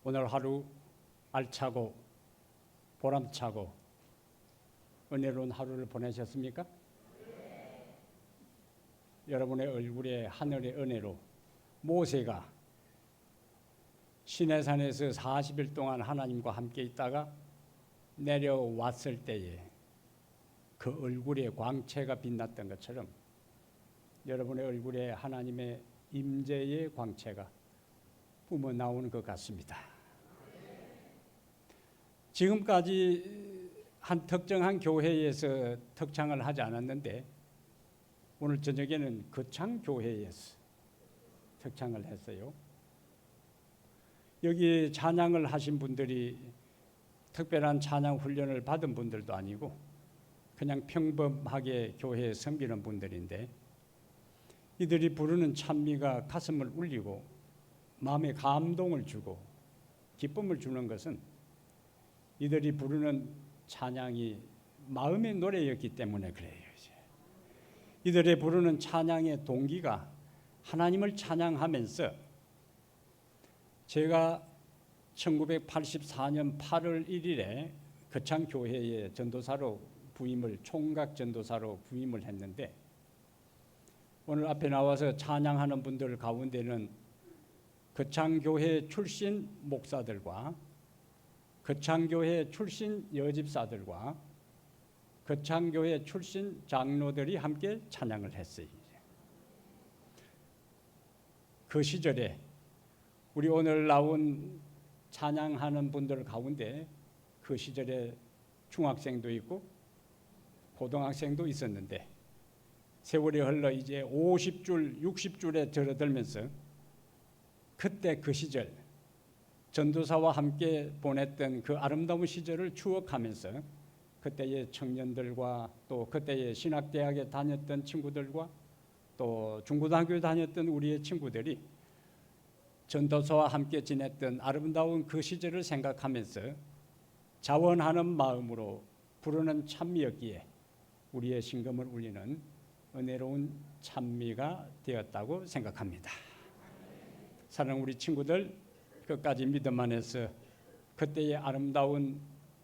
오늘 하루 알차고 보람차고 은혜로운 하루를 보내셨습니까? 여러분의 얼굴에 하늘의 은혜로 모세가 시내산에서 40일 동안 하나님과 함께 있다가 내려왔을 때에 그 얼굴에 광채가 빛났던 것처럼 여러분의 얼굴에 하나님의 임재의 광채가 뿜어 나오는 것 같습니다. 지금까지 한 특정한 교회에서 특창을 하지 않았는데 오늘 저녁에는 거창교회에서 특창을 했어요. 여기 찬양을 하신 분들이 특별한 찬양 훈련을 받은 분들도 아니고 그냥 평범하게 교회에 섬기는 분들인데 이들이 부르는 찬미가 가슴을 울리고 마음에 감동을 주고 기쁨을 주는 것은 이들이 부르는 찬양이 마음의 노래였기 때문에 그래요. 이들의 부르는 찬양의 동기가 하나님을 찬양하면서 제가 1984년 8월 1일에 거창교회에 전도사로 부임을 총각 전도사로 부임을 했는데 오늘 앞에 나와서 찬양하는 분들 가운데는 거창교회 출신 목사들과 거창교회 출신 여집사들과 거창교회 출신 장로들이 함께 찬양을 했어요. 그 시절에 우리 오늘 나온 찬양하는 분들 가운데 그 시절에 중학생도 있고 고등학생도 있었는데 세월이 흘러 이제 50줄, 60줄에 접어들면서 그때 그 시절 전도사와 함께 보냈던 그 아름다운 시절을 추억하면서 그때의 청년들과 또 그때의 신학대학에 다녔던 친구들과 또 중고등학교 다녔던 우리의 친구들이 전도사와 함께 지냈던 아름다운 그 시절을 생각하면서 자원하는 마음으로 부르는 찬미였기에 우리의 심금을 울리는 은혜로운 찬미가 되었다고 생각합니다. 사랑하는 우리 친구들 끝까지 믿음 안에서 그때의 아름다운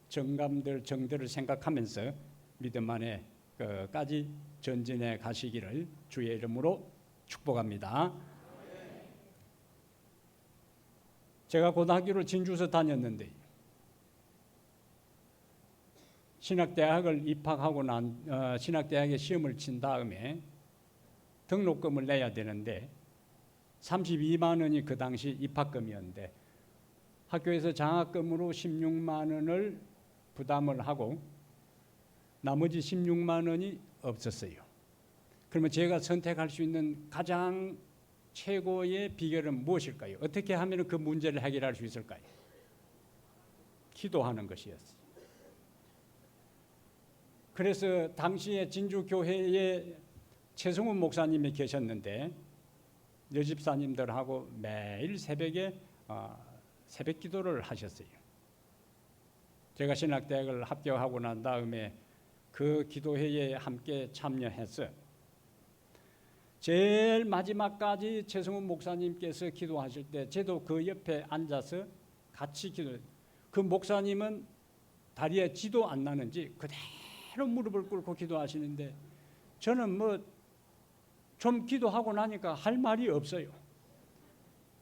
정감들, 정들을 생각하면서 믿음 안에 끝까지 전진해 가시기를 주의 이름으로 축복합니다. 제가 고등학교를 진주에서 다녔는데 신학대학을 입학하고 신학대학에 시험을 친 다음에 등록금을 내야 되는데 32만 원이 그 당시 입학금이었는데 학교에서 장학금으로 16만 원을 부담을 하고 나머지 16만 원이 없었어요. 그러면 제가 선택할 수 있는 가장 최고의 비결은 무엇일까요? 어떻게 하면 그 문제를 해결할 수 있을까요? 기도하는 것이었어요. 그래서 당시에 진주교회에 최성훈 목사님이 계셨는데 여집사님들하고 매일 새벽에 새벽 기도를 하셨어요. 제가 신학대학을 합격하고 난 다음에 그 기도회에 함께 참여해서 제일 마지막까지 최성훈 목사님께서 기도하실 때 저도 그 옆에 앉아서 같이 기도해요. 그 목사님은 다리에 지도 안 나는지 그대로 무릎을 꿇고 기도하시는데 저는 좀 기도하고 나니까 할 말이 없어요.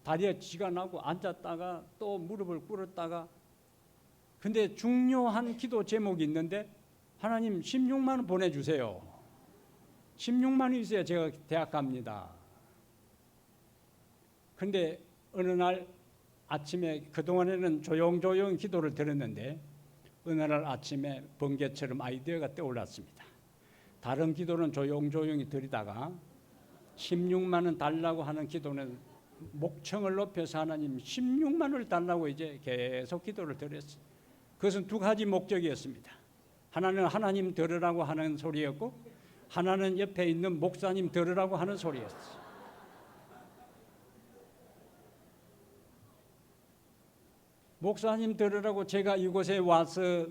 다리에 쥐가 나고 앉았다가 또 무릎을 꿇었다가 근데 중요한 기도 제목이 있는데 하나님 16만 원 보내주세요. 16만 원 있어야 제가 대학 갑니다. 근데 어느 날 아침에 그동안에는 조용조용 기도를 드렸는데 어느 날 아침에 번개처럼 아이디어가 떠올랐습니다. 다른 기도는 조용조용히 드리다가 16만 원 달라고 하는 기도는 목청을 높여서 하나님 16만 원을 달라고 이제 계속 기도를 드렸어요. 그것은 두 가지 목적이었습니다. 하나는 하나님 들으라고 하는 소리였고 하나는 옆에 있는 목사님 들으라고 하는 소리였어요. 목사님 들으라고 제가 이곳에 와서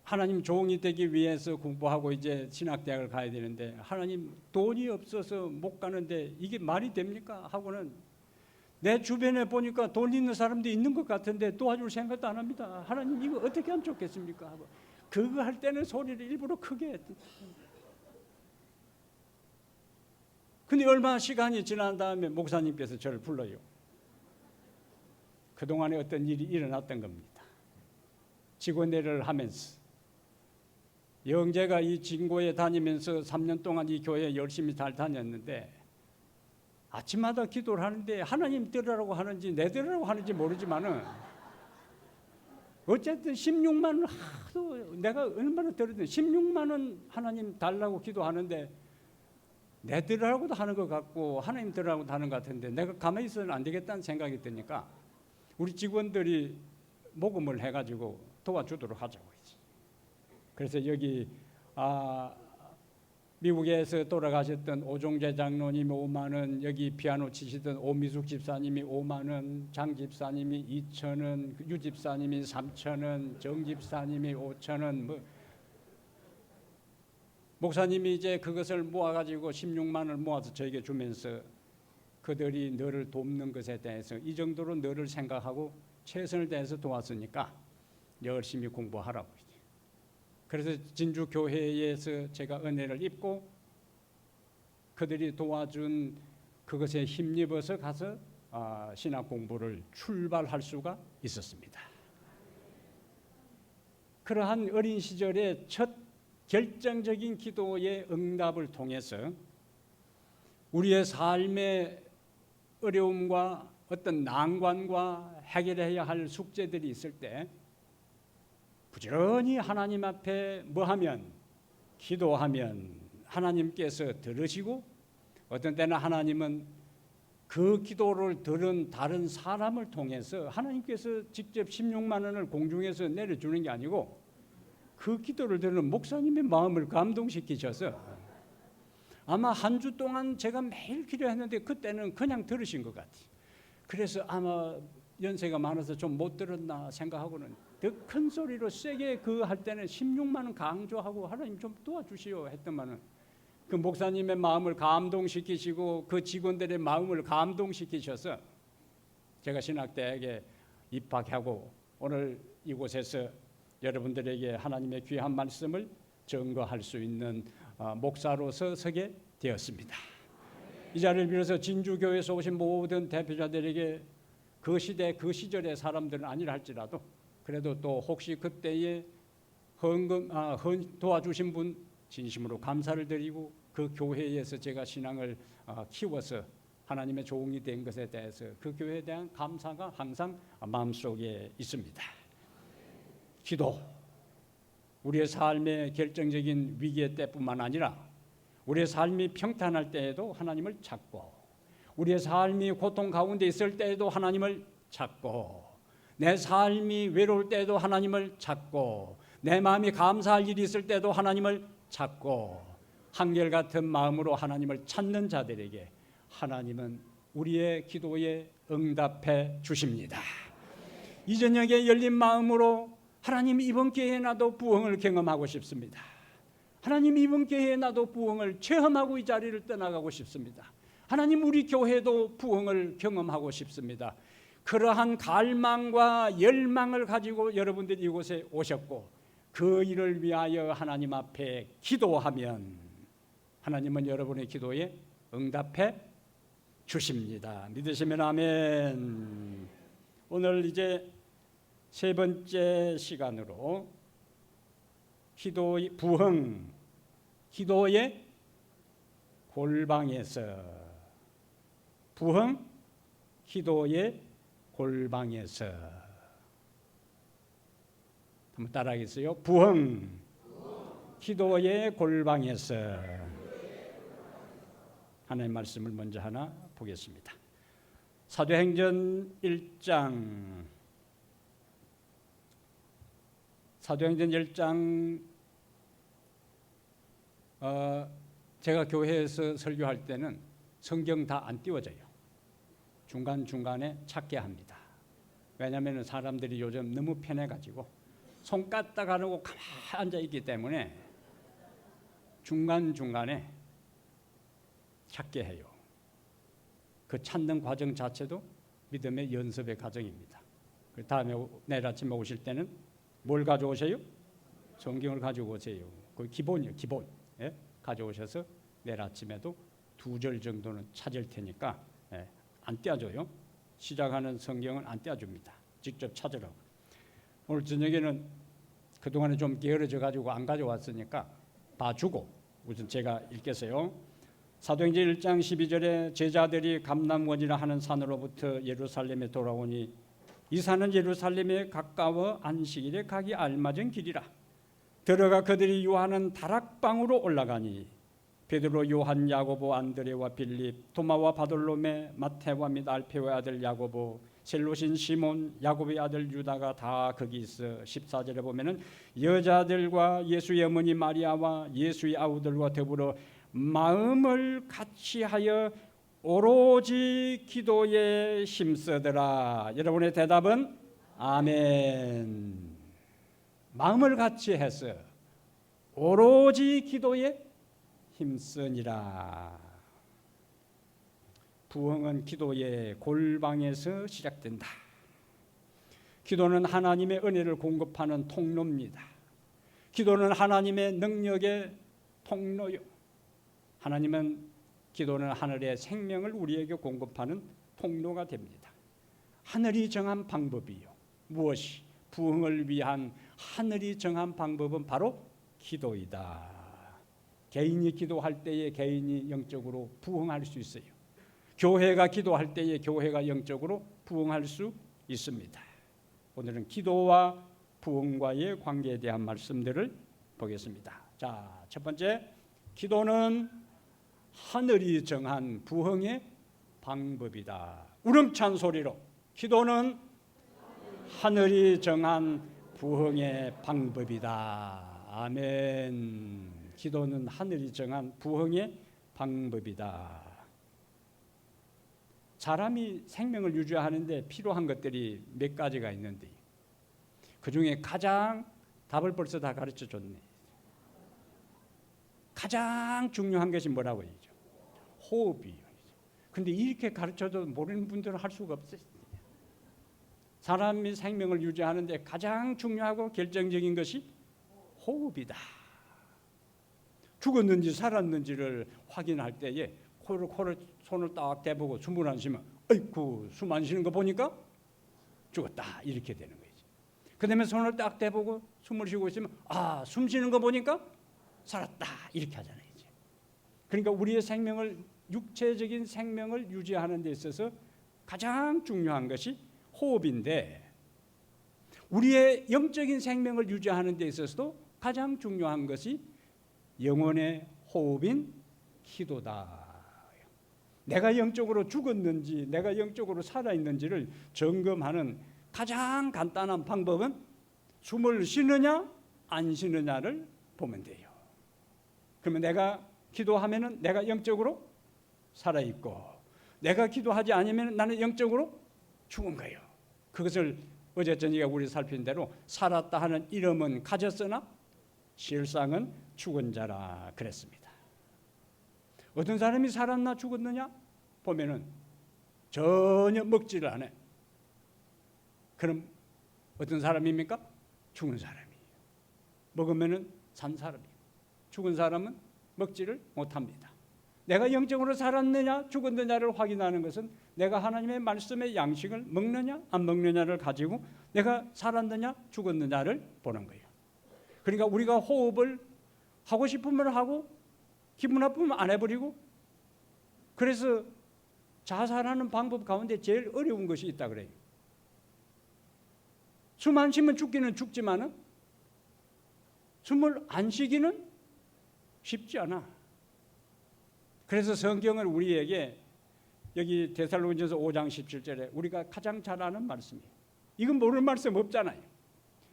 하나님 종이 되기 위해서 공부하고 이제 신학대학을 가야 되는데 하나님 돈이 없어서 못 가는데 이게 말이 됩니까? 하고는 내 주변에 보니까 돈 있는 사람도 있는 것 같은데 도와줄 생각도 안 합니다. 하나님 이거 어떻게 하면 좋겠습니까? 하고 그거 할 때는 소리를 일부러 크게 했던. 근데 얼마 시간이 지난 다음에 목사님께서 저를 불러요. 그동안에 어떤 일이 일어났던 겁니다. 직원회를 하면서 영재가 이 진고에 다니면서 3년 동안 이 교회에 열심히 잘 다녔는데 아침마다 기도를 하는데 하나님 들으라고 하는지 내 들으라고 하는지 모르지만은 어쨌든 16만 원 하도 내가 얼마나 들었든 16만 원 하나님 달라고 기도하는데 내 들으라고도 하는 것 같고 하나님 들으라고도 하는 것 같은데 내가 가만히 있어서는 안 되겠다는 생각이 드니까 우리 직원들이 모금을 해가지고 도와주도록 하자고 했지. 그래서 여기 미국에서 돌아가셨던 오종재 장로님이 5만 원, 여기 피아노 치시던 오미숙 집사님이 5만 원, 장 집사님이 2천 원, 유 집사님이 3천 원, 정 집사님이 5천 원, 목사님이 이제 그것을 모아가지고 16만 원을 모아서 저에게 주면서 그들이 너를 돕는 것에 대해서 이 정도로 너를 생각하고 최선을 다해서 도왔으니까 열심히 공부하라고. 그래서 진주 교회에서 제가 은혜를 입고 그들이 도와준 그것에 힘입어서 가서 신학 공부를 출발할 수가 있었습니다. 그러한 어린 시절의 첫 결정적인 기도의 응답을 통해서 우리의 삶의 어려움과 어떤 난관과 해결해야 할 숙제들이 있을 때 부지런히 하나님 앞에 뭐하면 기도하면 하나님께서 들으시고 어떤 때는 하나님은 그 기도를 들은 다른 사람을 통해서 하나님께서 직접 16만 원을 공중에서 내려주는 게 아니고 그 기도를 들은 목사님의 마음을 감동시키셔서 아마 한 주 동안 제가 매일 기도했는데 그때는 그냥 들으신 것 같아요. 그래서 아마 연세가 많아서 좀 못 들었나 생각하고는 더 큰 소리로 세게 그 할 때는 16만 원 강조하고 하나님 좀 도와주시오 했더만은 그 목사님의 마음을 감동시키시고 그 직원들의 마음을 감동시키셔서 제가 신학대학에 입학하고 오늘 이곳에서 여러분들에게 하나님의 귀한 말씀을 증거할 수 있는 목사로서 서게 되었습니다. 이 자리를 빌어서 진주교회에서 오신 모든 대표자들에게 그 시대 그 시절의 사람들은 아니라 할지라도 그래도 또 혹시 그때에 도와주신 분 진심으로 감사를 드리고 그 교회에서 제가 신앙을 키워서 하나님의 종이 된 것에 대해서 그 교회에 대한 감사가 항상 마음속에 있습니다. 기도, 우리의 삶의 결정적인 위기의 때뿐만 아니라 우리의 삶이 평탄할 때에도 하나님을 찾고 우리의 삶이 고통 가운데 있을 때에도 하나님을 찾고 내 삶이 외로울 때에도 하나님을 찾고 내 마음이 감사할 일이 있을 때도 하나님을 찾고 한결같은 마음으로 하나님을 찾는 자들에게 하나님은 우리의 기도에 응답해 주십니다. 이 저녁에 열린 마음으로 하나님 이번 기회에 나도 부흥을 경험하고 싶습니다. 하나님 이번 기회에 나도 부흥을 체험하고 이 자리를 떠나가고 싶습니다. 하나님 우리 교회도 부흥을 경험하고 싶습니다. 그러한 갈망과 열망을 가지고 여러분들이 이곳에 오셨고 그 일을 위하여 하나님 앞에 기도하면 하나님은 여러분의 기도에 응답해 주십니다. 믿으시면 아멘. 오늘 이제 세 번째 시간으로 기도의 부흥, 기도의 골방에서 부흥, 기도의 골방에서 한번 따라하겠어요? 부흥, 기도의 골방에서 하나님의 말씀을 먼저 하나 보겠습니다. 사도행전 1장 제가 교회에서 설교할 때는 성경 다 안 띄워져요. 중간중간에 찾게 합니다. 왜냐하면 사람들이 요즘 너무 편해가지고 손 까딱 안 하고 가만히 앉아있기 때문에 중간중간에 찾게 해요. 그 찾는 과정 자체도 믿음의 연습의 과정입니다. 그 다음에 내일 아침에 오실 때는 뭘 가져오세요? 성경을 가지고 오세요. 그 기본이에요. 기본. 예? 가져오셔서 내일 아침에도 2절 정도는 찾을 테니까 안 떼어줘요. 시작하는 성경은 안 떼어줍니다. 직접 찾으라고. 오늘 저녁에는 그동안에 좀 게으러져 가지고 안 가져왔으니까 봐주고 우선 제가 읽겠어요. 사도행전 1장 12절에 제자들이 감람원이라 하는 산으로부터 예루살렘에 돌아오니 이 산은 예루살렘에 가까워 안식일에 가기 알맞은 길이라. 들어가 그들이 요하는 다락방으로 올라가니 베드로, 요한, 야고보, 안드레와 빌립, 도마와 바돌로메, 마테와 및 알페오의 아들 야고보, 셀로신 시몬, 야고보의 아들 유다가 다 거기 있어. 14절에 보면은 여자들과 예수의 어머니 마리아와 예수의 아우들과 더불어 마음을 같이하여 오로지 기도에 힘쓰더라. 여러분의 대답은 아멘. 마음을 같이해서 오로지 기도에 힘쓰니라. 부흥은 기도의 골방에서 시작된다. 기도는 하나님의 은혜를 공급하는 통로입니다. 기도는 하나님의 능력의 통로요. 기도는 하늘의 생명을 우리에게 공급하는 통로가 됩니다. 하늘이 정한 방법이요. 무엇이? 부흥을 위한 하늘이 정한 방법은 바로 기도이다. 개인이 기도할 때에 개인이 영적으로 부흥할 수 있어요. 교회가 기도할 때에 교회가 영적으로 부흥할 수 있습니다. 오늘은 기도와 부흥과의 관계에 대한 말씀들을 보겠습니다. 자, 첫 번째, 기도는 하늘이 정한 부흥의 방법이다. 우렁찬 소리로 기도는 하늘이 정한 부흥의 방법이다. 아멘. 기도는 하늘이 정한 부흥의 방법이다. 사람이 생명을 유지하는데 필요한 것들이 몇 가지가 있는데 그중에 가장 답을 벌써 다 가르쳐 줬네. 가장 중요한 것이 뭐라고 했죠? 호흡이요. 근데 이렇게 가르쳐도 모르는 분들은 할 수가 없어요. 사람이 생명을 유지하는데 가장 중요하고 결정적인 것이 호흡이다. 죽었는지 살았는지를 확인할 때에 코를 손을 딱 대보고 숨을 안 쉬면 아이고 숨 안 쉬는 거 보니까 죽었다 이렇게 되는 거지. 그다음에 손을 딱 대보고 숨을 쉬고 있으면 아, 숨 쉬는 거 보니까 살았다 이렇게 하잖아요. 이제. 그러니까 우리의 생명을 육체적인 생명을 유지하는 데 있어서 가장 중요한 것이 호흡인데 우리의 영적인 생명을 유지하는 데 있어서도 가장 중요한 것이 영혼의 호흡인 기도다. 내가 영적으로 죽었는지 내가 영적으로 살아있는지를 점검하는 가장 간단한 방법은 숨을 쉬느냐 안 쉬느냐를 보면 돼요. 그러면 내가 기도하면은 내가 영적으로 살아있고 내가 기도하지 않으면 나는 영적으로 죽은 거예요. 그것을 어제 저녁에 우리 살핀 대로 살았다 하는 이름은 가졌으나 실상은 죽은 자라 그랬습니다. 어떤 사람이 살았나 죽었느냐 보면은 전혀 먹지를 않아요. 그럼 어떤 사람입니까? 죽은 사람이에요. 먹으면은 산 사람이에요. 죽은 사람은 먹지를 못합니다. 내가 영적으로 살았느냐 죽었느냐를 확인하는 것은 내가 하나님의 말씀의 양식을 먹느냐 안 먹느냐를 가지고 내가 살았느냐 죽었느냐를 보는 거예요. 그러니까 우리가 호흡을 하고 싶으면 하고 기분 나쁘면 안 해버리고 그래서 자살하는 방법 가운데 제일 어려운 것이 있다 그래요. 숨 안 쉬면 죽기는 죽지만은 숨을 안 쉬기는 쉽지 않아. 그래서 성경은 우리에게 여기 데살로니가서 5장 17절에 우리가 가장 잘 아는 말씀이에요. 이건 모르는 말씀 없잖아요.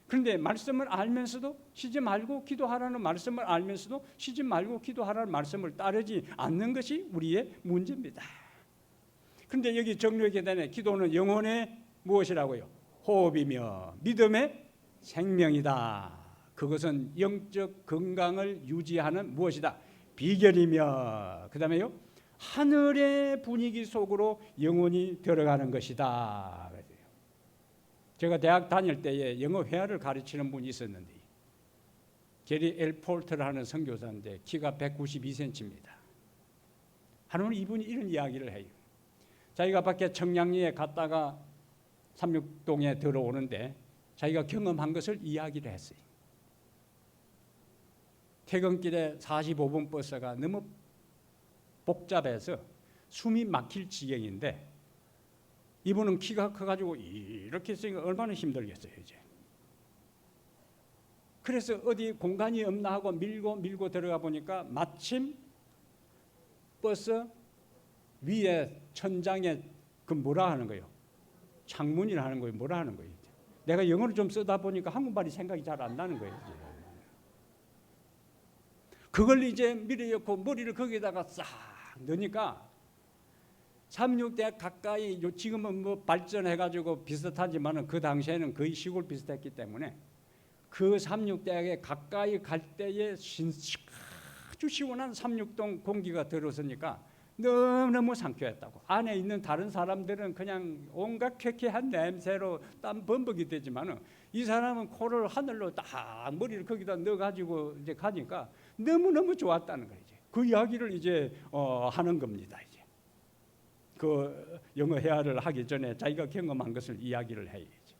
그런데 말씀을 알면서도 쉬지 말고 기도하라는 말씀을 알면서도 쉬지 말고 기도하라는 말씀을 따르지 않는 것이 우리의 문제입니다. 그런데 여기 정료의 계단에 기도는 영혼의 무엇이라고요? 호흡이며 믿음의 생명이다. 그것은 영적 건강을 유지하는 무엇이다? 비결이며 그 다음에요 하늘의 분위기 속으로 영혼이 들어가는 것이다. 제가 대학 다닐 때에 영어 회화를 가르치는 분이 있었는데 게리 엘 폴터라는 선교사인데 키가 192cm입니다. 하루는 이분이 이런 이야기를 해요. 자기가 밖에 청량리에 갔다가 삼육동에 들어오는데 자기가 경험한 것을 이야기를 했어요. 퇴근길에 45분 버스가 너무 복잡해서 숨이 막힐 지경인데 이분은 키가 커가지고 이렇게 쓰니까 얼마나 힘들겠어요 이제. 그래서 어디 공간이 없나 하고 밀고 들어가 보니까 마침 버스 위에 천장에 그 뭐라 하는 거예요? 창문이라 하는 거예요. 뭐라 하는 거예요? 내가 영어를 좀 쓰다 보니까 한국말이 생각이 잘 안 나는 거예요. 이제. 그걸 이제 밀어넣고 머리를 거기다가 싹 넣으니까 36대 가까이 지금은 뭐 발전해가지고 비슷하지만은 그 당시에는 거의 시골 비슷했기 때문에 그 36대에 가까이 갈 때에 아주 시원한 36동 공기가 들어서니까 너무너무 상쾌했다고. 안에 있는 다른 사람들은 그냥 온갖 쾌쾌한 냄새로 땀 범벅이 되지만은 이 사람은 코를 하늘로 딱 머리를 거기다 넣어가지고 이제 가니까 너무너무 좋았다는 거예요. 그 이야기를 이제 하는 겁니다. 이제 그 영어 회화를 하기 전에 자기가 경험한 것을 이야기를 해야죠.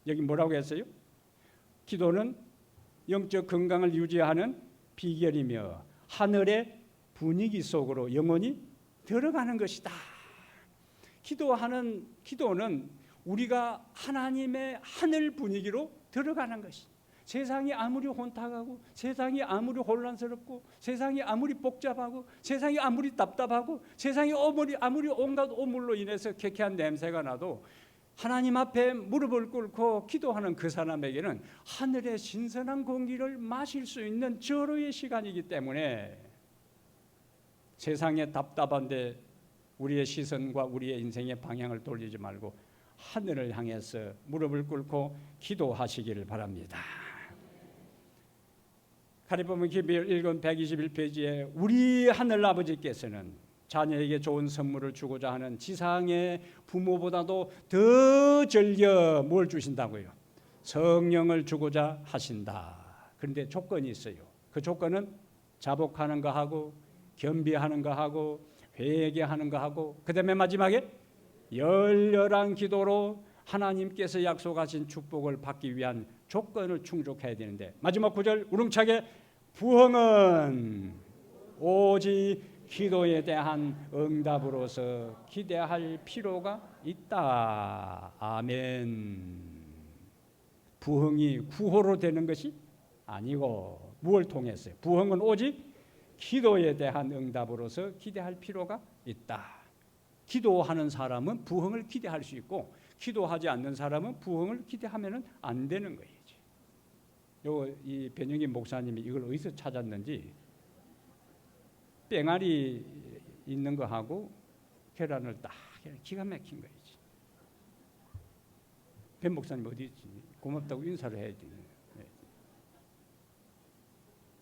여기 뭐라고 했어요? 기도는 영적 건강을 유지하는 비결이며 하늘의 분위기 속으로 영혼이 들어가는 것이다. 기도는 우리가 하나님의 하늘 분위기로 들어가는 것이. 세상이 아무리 혼탁하고 세상이 아무리 혼란스럽고 세상이 아무리 복잡하고 세상이 아무리 답답하고 세상이 아무리 온갖 오물로 인해서 쾌쾌한 냄새가 나도 하나님 앞에 무릎을 꿇고 기도하는 그 사람에게는 하늘의 신선한 공기를 마실 수 있는 절호의 시간이기 때문에 세상에 답답한데 우리의 시선과 우리의 인생의 방향을 돌리지 말고 하늘을 향해서 무릎을 꿇고 기도하시기를 바랍니다. 카리포문 기별 1권 121페이지에 우리 하늘 아버지께서는 자녀에게 좋은 선물을 주고자 하는 지상의 부모보다도 더 즐겨 뭘 주신다고요? 성령을 주고자 하신다. 그런데 조건이 있어요. 그 조건은 자복하는 거 하고 겸비하는 거 하고 회개하는 거 하고 그 다음에 마지막에 열렬한 기도로 하나님께서 약속하신 축복을 받기 위한 조건을 충족해야 되는데 마지막 구절 우렁차게 부흥은 오직 기도에 대한 응답으로서 기대할 필요가 있다. 아멘. 부흥이 구호로 되는 것이 아니고 무엇을 통해서요? 부흥은 오직 기도에 대한 응답으로서 기대할 필요가 있다. 기도하는 사람은 부흥을 기대할 수 있고 기도하지 않는 사람은 부흥을 기대하면 안 되는 거예요. 이 변영긴 목사님이 이걸 어디서 찾았는지 뺑알이 있는 거 하고 계란을 딱 기가 막힌 거예요. 변 목사님 어디 있지? 고맙다고 인사를 해야지.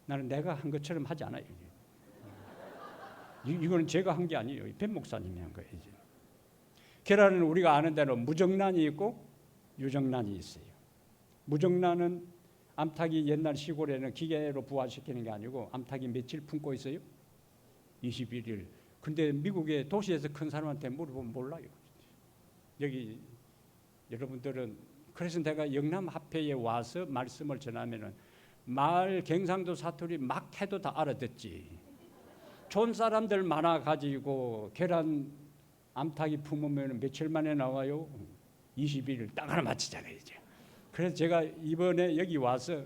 나는 내가 한 것처럼 하지 않아요. 이거는 제가 한 게 아니에요. 변 목사님이 한 거예요. 계란은 우리가 아는 대로 무정란이 있고 유정란이 있어요. 무정란은 암탉이 옛날 시골에는 기계로 부화시키는 게 아니고 암탉이 며칠 품고 있어요? 21일. 근데 미국의 도시에서 큰 사람한테 물어보면 몰라요. 여기 여러분들은 그래서 내가 영남합회에 와서 말씀을 전하면은 마을 경상도 사투리 막 해도 다 알아듣지. 좋은 사람들 많아 가지고 계란 암탉이 품으면 며칠 만에 나와요? 21일 딱 하나 맞히잖아요. 이제. 그래서 제가 이번에 여기 와서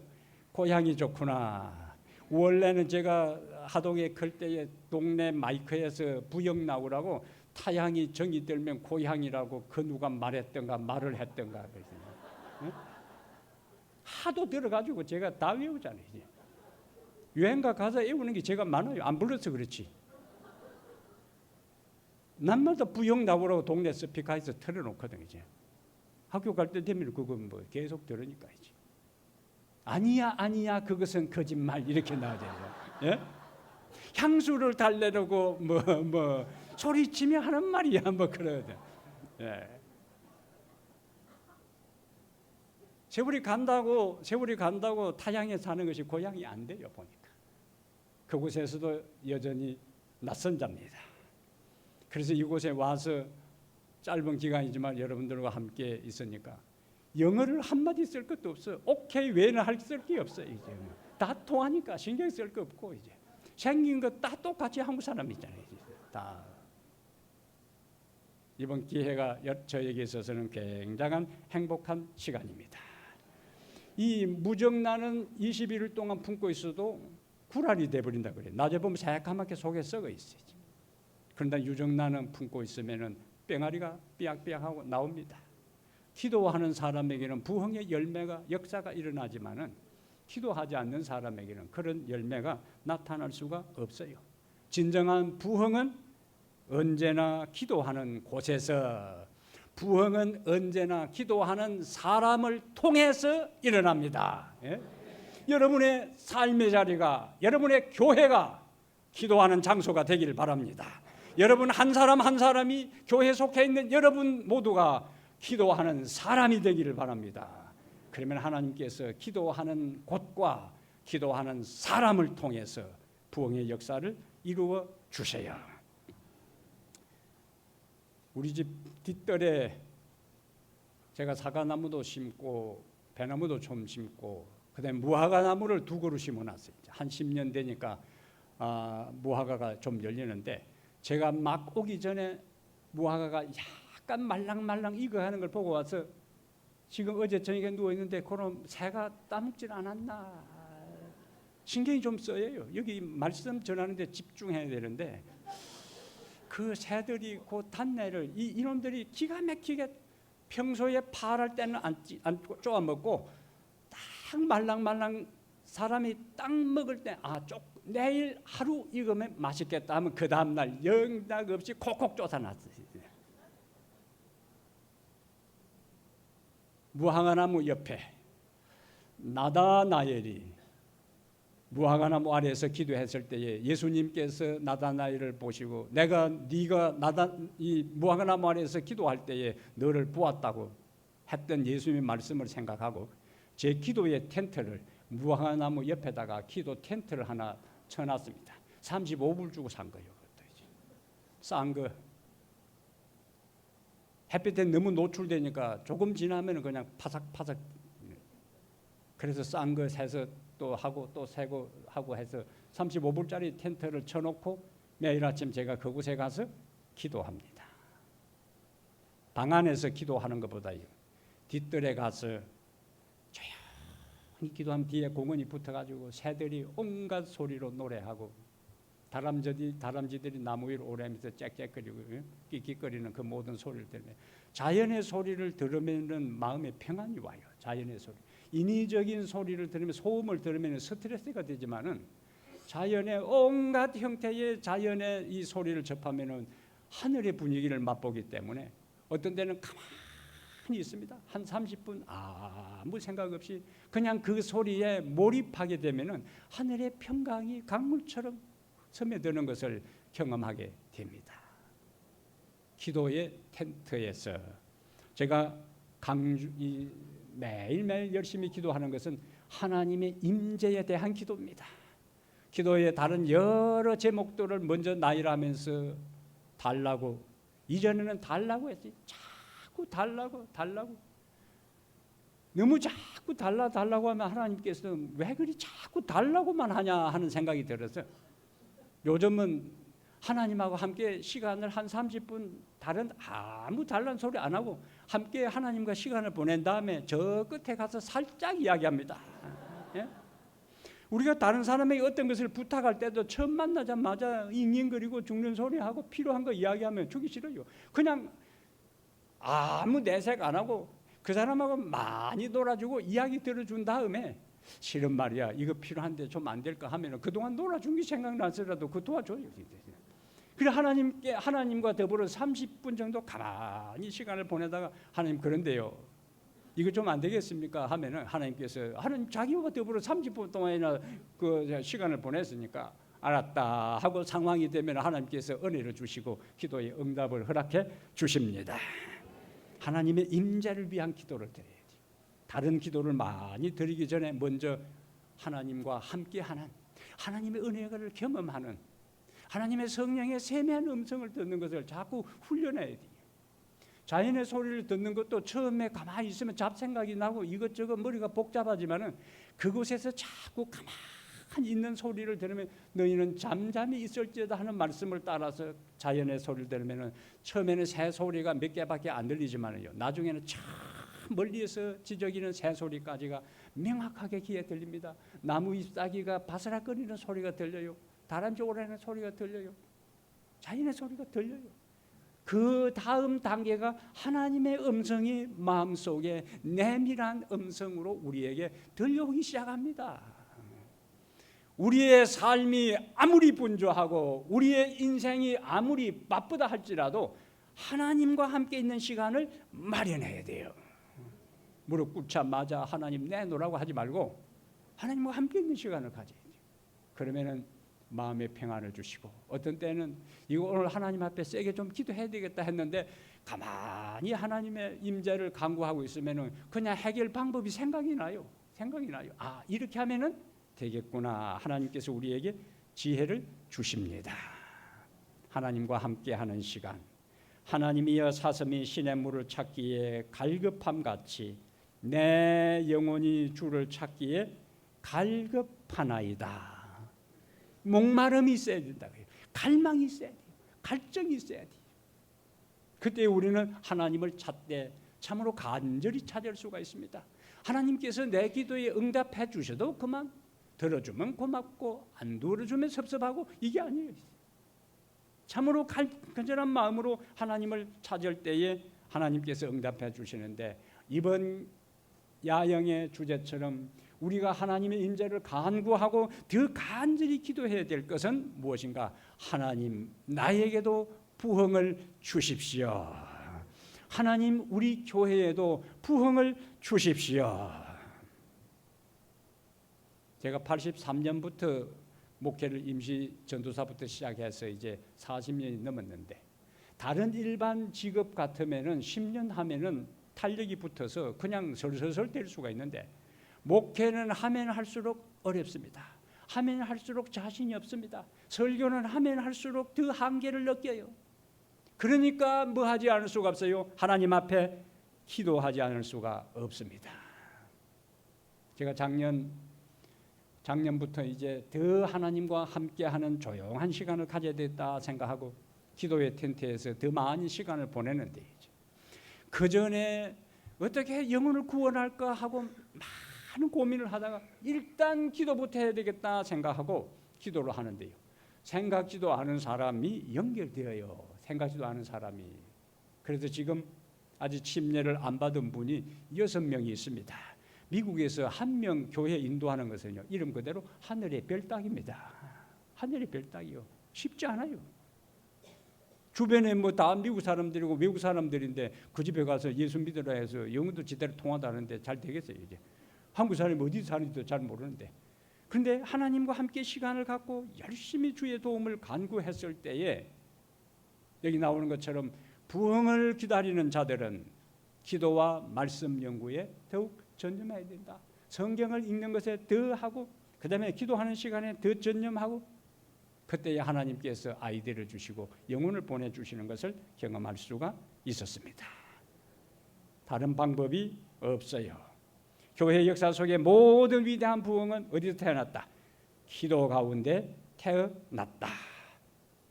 고향이 좋구나. 원래는 제가 하동에 클 때에 동네 마이크에서 부역 나오라고 타향이 정이 들면 고향이라고 그 누가 말했던가 말을 했던가. 응? 하도 들어가지고 제가 다 외우잖아요. 이제. 유행가 가사 외우는 게 제가 많아요. 안 불러서 그렇지. 날마다 부역 나오라고 동네 스피커에서 틀어놓거든 이제. 학교 갈 때 되면 그거 뭐 계속 들으니까 이제. 아니야 그것은 거짓말 이렇게 나와야 돼요. 예? 향수를 달래려고 뭐 소리치며 하는 말이야 뭐 그러거든. 예. 세월이 간다고 타향에 사는 것이 고향이 안 돼요 보니까. 그곳에서도 여전히 낯선 자입니다. 그래서 이곳에 와서 짧은 기간이지만 여러분들과 함께 있으니까 영어를 한마디 쓸 것도 없어. 오케이 외에는 쓸 게 없어. 이제 다 통하니까 신경 쓸 거 없고 이제 생긴 거 다 똑같이 한국 사람이잖아요. 다 이번 기회가 저에게 있어서는 굉장한 행복한 시간입니다. 이 무정란은 21일 동안 품고 있어도 구랄이 돼버린다 그래. 낮에 보면 새까맣게 속에 썩어 있어요. 그런데 유정란은 품고 있으면은 뺑아리가 삐약삐약하고 나옵니다. 기도하는 사람에게는 부흥의 열매가 역사가 일어나지만은 기도하지 않는 사람에게는 그런 열매가 나타날 수가 없어요. 진정한 부흥은 언제나 기도하는 곳에서, 부흥은 언제나 기도하는 사람을 통해서 일어납니다. 예? 여러분의 삶의 자리가, 여러분의 교회가 기도하는 장소가 되길 바랍니다. 여러분 한 사람 한 사람이 교회에 속해 있는 여러분 모두가 기도하는 사람이 되기를 바랍니다. 그러면 하나님께서 기도하는 곳과 기도하는 사람을 통해서 부흥의 역사를 이루어 주세요. 우리 집 뒷뜰에 제가 사과나무도 심고 배나무도 좀 심고 그다음에 무화과나무를 2그루 심어놨어요. 한 10년 되니까 무화과가 좀 열리는데 제가 막 오기 전에 무화과가 약간 말랑말랑 익어가는 걸 보고 와서 지금 어제 저녁에 누워있는데 그럼 새가 따먹질 않았나 신경이 좀 써요. 여기 말씀 전하는데 집중해야 되는데 그 새들이 그 단내를 이놈들이 기가 막히게 평소에 파랄 때는 안 쪼아먹고 딱 말랑말랑 사람이 딱 먹을 때 내일 하루 익으면 맛있겠다 하면 그 다음날 영락 없이 콕콕 쫓아놨어요. 무화과나무 옆에 나다나엘이 무화과나무 아래에서 기도했을 때에 예수님께서 나다나엘을 보시고 네가 이 무화과나무 아래에서 기도할 때에 너를 보았다고 했던 예수님의 말씀을 생각하고 제 기도의 텐트를 무화과나무 옆에다가 기도 텐트를 하나 쳐놨습니다. 35불 주고 산 거예요. 싼 거. 햇빛에 너무 노출되니까 조금 지나면 그냥 파삭파삭. 그래서 싼 거 사서 또 하고 또 새고 하고 해서 35불짜리 텐트를 쳐놓고 매일 아침 제가 그곳에 가서 기도합니다. 방 안에서 기도하는 것보다 뒷뜰에 가서 조용히 기도하면 뒤에 공원이 붙어가지고 새들이 온갖 소리로 노래하고 다람쥐들이 나무 위로 오르면서 짹짹거리고 끽끽거리는 그 모든 소리를 들으면 자연의 소리를 들으면 마음에 평안이 와요. 자연의 소리. 인위적인 소리를 들으면 소음을 들으면 스트레스가 되지만은 자연의 온갖 형태의 자연의 이 소리를 접하면은 하늘의 분위기를 맛보기 때문에 어떤 때는 가만히 있습니다. 한 30분 아무 생각 없이 그냥 그 소리에 몰입하게 되면은 하늘의 평강이 강물처럼 스며드는 것을 경험하게 됩니다. 기도의 텐트에서 제가 매일매일 열심히 기도하는 것은 하나님의 임재에 대한 기도입니다. 기도의 다른 여러 제목들을 먼저 나열하면서 달라고, 이전에는 달라고 했지. 자꾸 달라고 너무 자꾸 달라고 하면 하나님께서는 왜 그리 자꾸 달라고만 하냐 하는 생각이 들어서 요즘은 하나님하고 함께 시간을 한 30분 아무 달란 소리 안 하고 함께 하나님과 시간을 보낸 다음에 저 끝에 가서 살짝 이야기합니다. 예? 우리가 다른 사람에게 어떤 것을 부탁할 때도 처음 만나자마자 잉잉거리고 죽는 소리하고 필요한 거 이야기하면 주기 싫어요. 그냥 아무 내색 안 하고 그 사람하고 많이 놀아주고 이야기 들어준 다음에 실은 말이야 이거 필요한데 좀 안 될까 하면은 그동안 놀아준 게 생각나서라도 그 도와줘요. 그래 하나님과 더불어 30분 정도 가만히 시간을 보내다가 하나님 그런데요 이거 좀 안 되겠습니까 하면은 하나님 자기와 더불어 30분 동안이나 그 시간을 보냈으니까 알았다 하고 상황이 되면 하나님께서 은혜를 주시고 기도의 응답을 허락해 주십니다. 하나님의 임재를 위한 기도를 드려야지. 다른 기도를 많이 드리기 전에 먼저 하나님과 함께하는, 하나님의 은혜를 경험하는, 하나님의 성령의 세미한 음성을 듣는 것을 자꾸 훈련해야 돼요. 자연의 소리를 듣는 것도 처음에 가만히 있으면 잡생각이 나고 이것저것 머리가 복잡하지만은 그곳에서 자꾸 가만히 있는 소리를 들으면 너희는 잠잠히 있을지어다 하는 말씀을 따라서 자연의 소리를 들으면은 처음에는 새 소리가 몇 개밖에 안 들리지만요, 나중에는 참 멀리에서 지저귀는 새 소리까지가 명확하게 귀에 들립니다. 나무 잎사귀가 바스락거리는 소리가 들려요. 다람쥐 오르는 소리가 들려요. 자연의 소리가 들려요. 그 다음 단계가 하나님의 음성이 마음속에 내밀한 음성으로 우리에게 들려오기 시작합니다. 우리의 삶이 아무리 분주하고 우리의 인생이 아무리 바쁘다 할지라도 하나님과 함께 있는 시간을 마련해야 돼요. 무릎 꿇자마자 하나님 내놓으라고 하지 말고 하나님과 함께 있는 시간을 가져야 돼요. 그러면은 마음의 평안을 주시고, 어떤 때는 이거 오늘 하나님 앞에 세게 좀 기도해야 되겠다 했는데 가만히 하나님의 임재를 간구하고 있으면은 그냥 해결 방법이 생각이 나요. 아, 이렇게 하면은 되겠구나. 하나님께서 우리에게 지혜를 주십니다. 하나님과 함께하는 시간, 하나님이여 사슴이 시냇물을 찾기에 갈급함 같이 내 영혼이 주를 찾기에 갈급하나이다. 목마름이 있어야 된다고요. 갈망이 있어야 돼요. 갈증이 있어야 돼요. 그때 우리는 하나님을 찾되 참으로 간절히 찾을 수가 있습니다. 하나님께서 내 기도에 응답해 주셔도 그만, 들어주면 고맙고 안 들어주면 섭섭하고, 이게 아니에요. 참으로 간절한 마음으로 하나님을 찾을 때에 하나님께서 응답해 주시는데, 이번 야영의 주제처럼 우리가 하나님의 임재를 간구하고 더 간절히 기도해야 될 것은 무엇인가? 하나님, 나에게도 부흥을 주십시오. 하나님, 우리 교회에도 부흥을 주십시오. 제가 83년부터 목회를 임시 전도사부터 시작해서 이제 40년이 넘었는데, 다른 일반 직업 같으면은 10년 하면은 탄력이 붙어서 그냥 설설설 될 수가 있는데, 목회는 하면 할수록 어렵습니다. 하면 할수록 자신이 없습니다. 설교는 하면 할수록 더 한계를 느껴요. 그러니까 뭐 하지 않을 수가 없어요? 하나님 앞에 기도하지 않을 수가 없습니다. 제가 작년부터 이제 더 하나님과 함께하는 조용한 시간을 가져야 됐다 생각하고 기도의 텐트에서 더 많은 시간을 보내는데, 그 전에 어떻게 영혼을 구원할까 하고 많은 고민을 하다가 일단 기도부터 해야 되겠다 생각하고 기도를 하는데요, 생각지도 않은 사람이 연결되어요. 생각지도 않은 사람이. 그래서 지금 아직 침례를 안 받은 분이 6명이 있습니다. 미국에서 한 명 교회 인도하는 것은요, 이름 그대로 하늘의 별따기입니다. 하늘의 별따기요. 쉽지 않아요. 주변에 뭐 다 미국 사람들이고 외국 사람들인데 그 집에 가서 예수 믿으라 해서 영어도 제대로 통하다는데 잘 되겠어요? 이제 한국 사람이 어디 사는지도 잘 모르는데, 그런데 하나님과 함께 시간을 갖고 열심히 주의 도움을 간구했을 때에 여기 나오는 것처럼 부흥을 기다리는 자들은 기도와 말씀 연구에 더욱 전념해야 된다. 성경을 읽는 것에 더 하고, 그 다음에 기도하는 시간에 더 전념하고, 그때에 하나님께서 아이디어를 주시고 영혼을 보내주시는 것을 경험할 수가 있었습니다. 다른 방법이 없어요. 교회 역사 속의 모든 위대한 부흥은 어디서 태어났다? 기도 가운데 태어났다.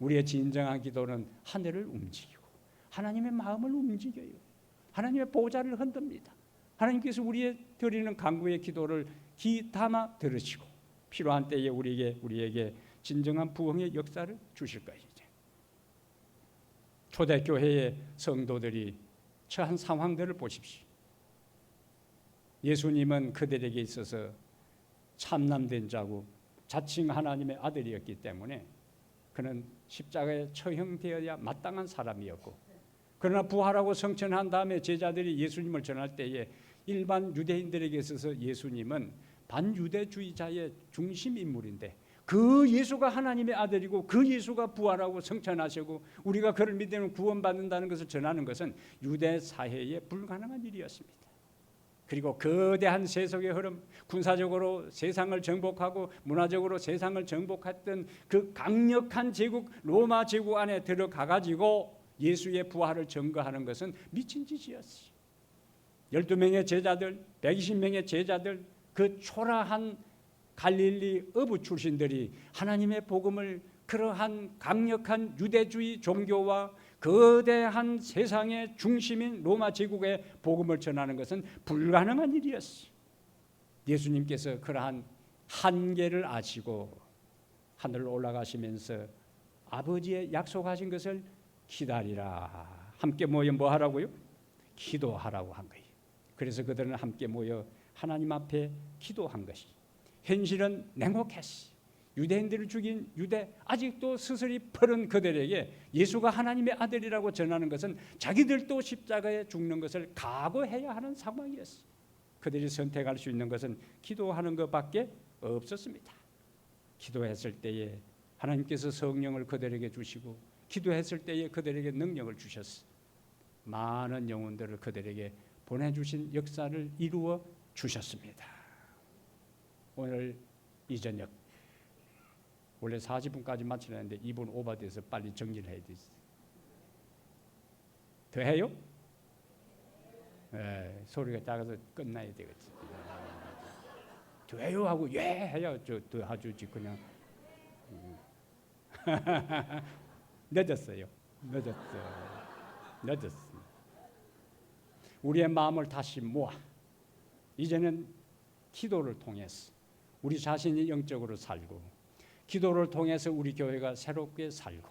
우리의 진정한 기도는 하늘을 움직이고 하나님의 마음을 움직여요. 하나님의 보좌를 흔듭니다. 하나님께서 우리의 드리는 간구의 기도를 귀 담아 들으시고 필요한 때에 우리에게 진정한 부흥의 역사를 주실 것이죠. 초대교회의 성도들이 처한 상황들을 보십시오. 예수님은 그들에게 있어서 참남된 자고 자칭 하나님의 아들이었기 때문에 그는 십자가에 처형되어야 마땅한 사람이었고, 그러나 부활하고 성천한 다음에 제자들이 예수님을 전할 때에 일반 유대인들에게 있어서 예수님은 반유대주의자의 중심 인물인데 그 예수가 하나님의 아들이고 그 예수가 부활하고 성천하시고 우리가 그를 믿으면 구원받는다는 것을 전하는 것은 유대 사회에 불가능한 일이었습니다. 그리고 거대한 세속의 흐름, 군사적으로 세상을 정복하고 문화적으로 세상을 정복했던 그 강력한 제국 로마 제국 안에 들어가 가지고 예수의 부활을 증거하는 것은 미친 짓이었어요. 12명의 제자들, 120명의 제자들, 그 초라한 갈릴리 어부 출신들이 하나님의 복음을 그러한 강력한 유대주의 종교와 거대한 세상의 중심인 로마 제국의 복음을 전하는 것은 불가능한 일이었어요. 예수님께서 그러한 한계를 아시고 하늘로 올라가시면서 아버지의 약속하신 것을 기다리라. 함께 모여 뭐 하라고요? 기도하라고 한 거예요. 그래서 그들은 함께 모여 하나님 앞에 기도한 것이 현실은 냉혹했어요. 유대인들을 죽인 유대 아직도 스스리 푸른 그들에게 예수가 하나님의 아들이라고 전하는 것은 자기들도 십자가에 죽는 것을 각오해야 하는 상황이었어요. 그들이 선택할 수 있는 것은 기도하는 것밖에 없었습니다. 기도했을 때에 하나님께서 성령을 그들에게 주시고 기도했을 때에 그들에게 능력을 주셨어요. 많은 영혼들을 그들에게 보내주신 역사를 이루어 주셨습니다. 오늘 이 저녁 원래 40분까지 마치려 했는데 2분 오버돼서 빨리 정리를 해야 되지. 더 해요? 네, 소리가 작아서 끝나야 되겠지. 더 해요 하고 예 해야 더 하주지 그냥. 늦었어요. 늦었어. 우리의 마음을 다시 모아 이제는 기도를 통해서 우리 자신이 영적으로 살고 기도를 통해서 우리 교회가 새롭게 살고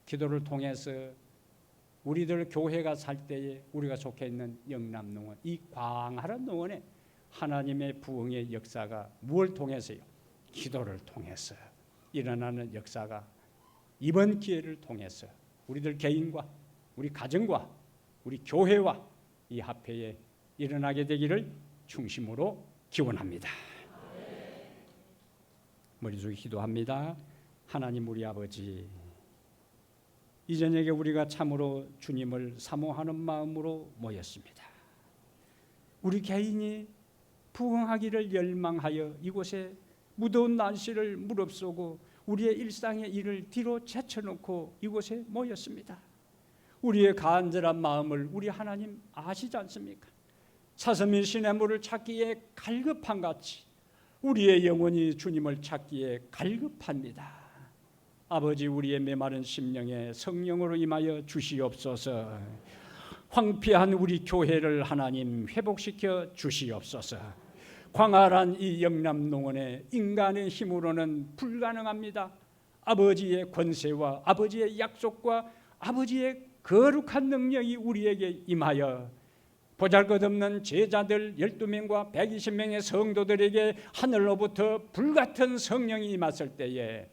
기도를 통해서 우리들 교회가 살 때에 우리가 속해 있는 영남농원 이 광활한 농원에 하나님의 부흥의 역사가 무엇을 통해서요? 기도를 통해서 일어나는 역사가 이번 기회를 통해서 우리들 개인과 우리 가정과 우리 교회와 이 합회에 일어나게 되기를 중심으로 기원합니다. 머리 숙여 기도합니다. 하나님 우리 아버지, 이 저녁에 우리가 참으로 주님을 사모하는 마음으로 모였습니다. 우리 개인이 부흥하기를 열망하여 이곳에 무더운 날씨를 무릅쓰고 우리의 일상의 일을 뒤로 제쳐놓고 이곳에 모였습니다. 우리의 간절한 마음을 우리 하나님 아시지 않습니까? 사슴이 시냇물을 찾기에 갈급한 같이 우리의 영혼이 주님을 찾기에 갈급합니다. 아버지, 우리의 메마른 심령에 성령으로 임하여 주시옵소서. 황폐한 우리 교회를 하나님 회복시켜 주시옵소서. 광활한 이 영남농원에 인간의 힘으로는 불가능합니다. 아버지의 권세와 아버지의 약속과 아버지의 거룩한 능력이 우리에게 임하여 보잘것없는 제자들 12명과 120명의 성도들에게 하늘로부터 불같은 성령이 임했을 때에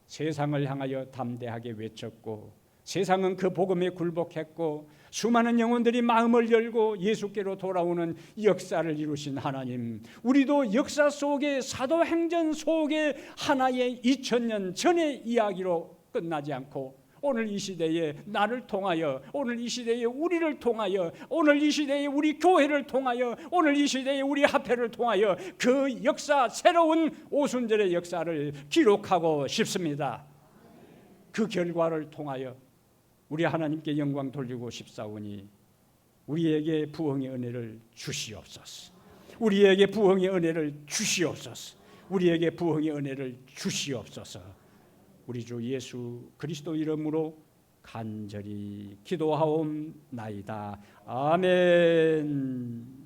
세상을 향하여 담대하게 외쳤고 세상은 그 복음에 굴복했고 수많은 영혼들이 마음을 열고 예수께로 돌아오는 역사를 이루신 하나님, 우리도 역사 속에 사도행전 속에 하나의 2000년 전의 이야기로 끝나지 않고 오늘 이 시대에 나를 통하여, 오늘 이 시대에 우리를 통하여, 오늘 이 시대에 우리 교회를 통하여, 오늘 이 시대에 우리 합회를 통하여 그 역사, 새로운 오순절의 역사를 기록하고 싶습니다. 그 결과를 통하여 우리 하나님께 영광 돌리고 싶사오니 우리에게 부흥의 은혜를 주시옵소서. 우리에게 부흥의 은혜를 주시옵소서. 우리에게 부흥의 은혜를 주시옵소서. 우리 주 예수 그리스도 이름으로 간절히 기도하옵나이다. 아멘.